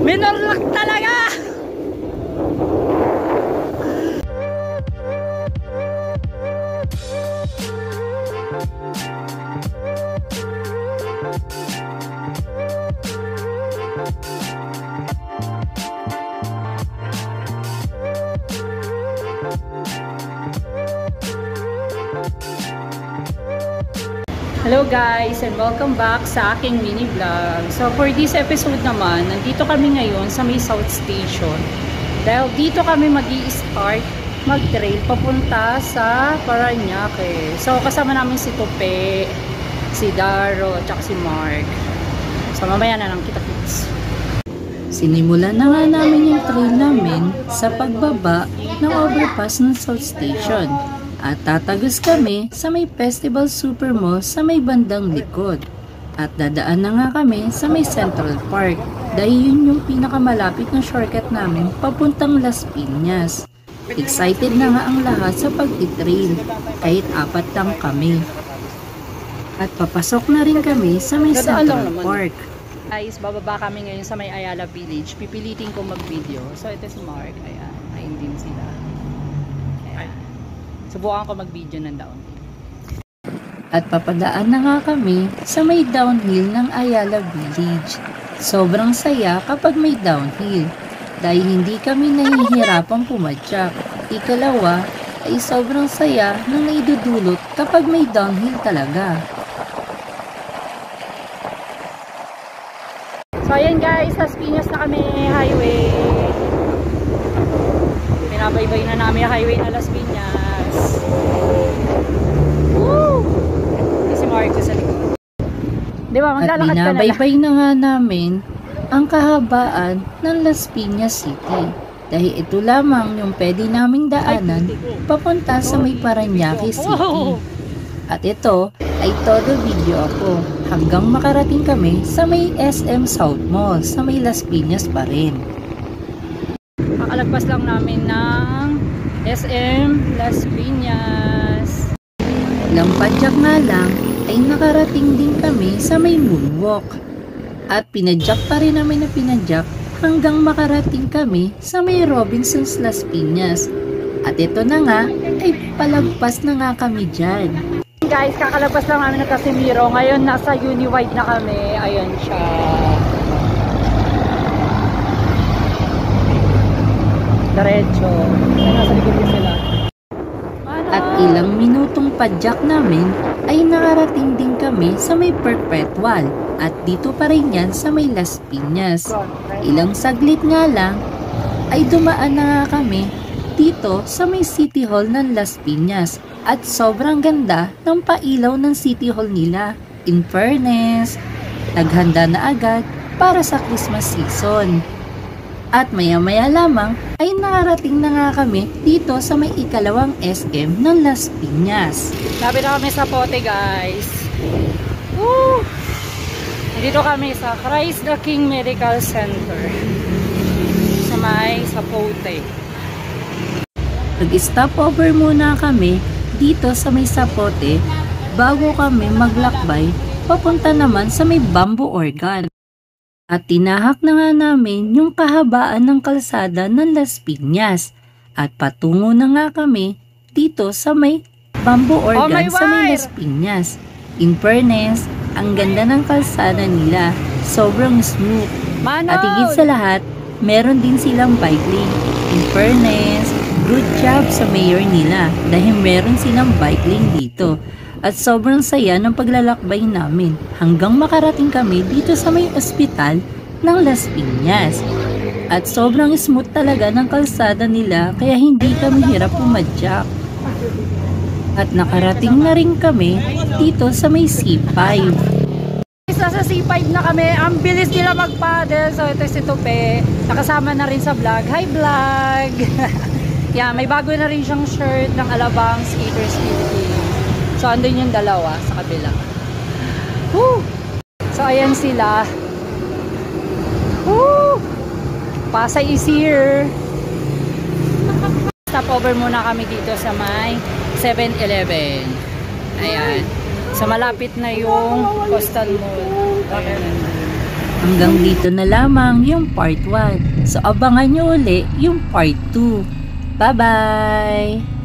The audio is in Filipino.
Minor luck talaga! Hello guys and welcome back sa aking mini vlog. So for this episode naman, nandito kami ngayon sa may South Station. Dahil dito kami mag-i-start mag-trail papunta sa Parañaque. So kasama namin si Tope, si Daro, at si Mark. So mamaya na lang kita-kits. Sinimulan na nga namin yung trail namin sa pagbaba ng overpass ng South Station. At tatagos kami sa may Festival Super Mall sa may bandang likod. At dadaan na nga kami sa may Central Park dahil yun yung pinakamalapit na shortcut namin papuntang Las Piñas. Excited na nga ang lahat sa pag-i-trail kahit apat lang kami. At papasok na rin kami sa may Central Park. Guys, bababa kami ngayon sa may Ayala Village. Pipilitin ko mag-video. So ito si Mark. Ayan, ayun din sila. Subukan ko mag-video ng downhill. At papadaan na nga kami sa may downhill ng Ayala Village. Sobrang saya kapag may downhill dahil hindi kami nahihirapang pumadyak. Ikalawa ay sobrang saya nang naidudulot kapag may downhill talaga. So ayan guys, Las Piñas na kami, highway. Pinabaybay na namin yung highway na Las Piñas. Woo! Si Marco sa likod. Diba, maglalakad ka na lang. At binabaybay na nga namin ang kahabaan ng Las Piñas City. Dahil ito lamang yung pwede naming daanan papunta sa may Parañaque City. At ito ay todo video ako hanggang makarating kami sa may SM South Mall sa may Las Piñas pa rin. Kakalagpas lang namin ng SM Las Piñas. Lampadyak nga lang ay nakarating din kami sa may moonwalk. At pinadyak pa rin namin na pinadyak hanggang makarating kami sa may Robinsons Las Piñas. At ito na nga ay palagpas na nga kami dyan. Guys, kakalagpas lang namin ng Casimiro. Ngayon nasa Uniwide na kami. Ayan siya. Diretso. Nasa likod niya sila. At ilang minutong padyak namin ay nakarating din kami sa may Perpetual. At dito pa rin yan sa may Las Piñas. Ilang saglit nga lang ay dumaan na nga kami dito sa may City Hall ng Las Piñas. At sobrang ganda ng pailaw ng City Hall nila. In fairness, naghanda na agad para sa Christmas season. At maya-maya lamang ay nakarating na nga kami dito sa may ikalawang SM ng Las Piñas. Lapit na kami sa Pote guys. Woo! Dito kami sa Christ the King Medical Center. Sa may Sapote. Nag-stop over muna kami dito sa may Sapote bago kami maglakbay papunta naman sa may Bamboo Organ. At tinahak na nga namin yung kahabaan ng kalsada ng Las Piñas. At patungo na nga kami dito sa may Bamboo Organ sa may Las Piñas. In fairness, ang ganda ng kalsada nila. Sobrang smooth. At higit sa lahat, meron din silang bike lane. In fairness, good job sa mayor nila dahil meron silang bike lane dito. At sobrang saya ng paglalakbay namin hanggang makarating kami dito sa may ospital ng Las Piñas. At sobrang smooth talaga ng kalsada nila kaya hindi kami hirap pumadyak. At nakarating na rin kami dito sa may C5. Sa C5 na kami, ang bilis nila mag-paddle. So ito si Tope, nakasama na rin sa vlog. Hi vlog! Yeah, may bago na rin siyang shirt ng Alabang Skaters Building. So, andun yung dalawa sa kabila. Woo! So, ayan sila. Woo! Pasay is here. Stop over muna kami dito sa may 7-Eleven. Ayan. So, malapit na yung Coastal Mall. Ayan. Hanggang dito na lamang yung part 1. So abangan nyo uli yung part 2. Bye-bye!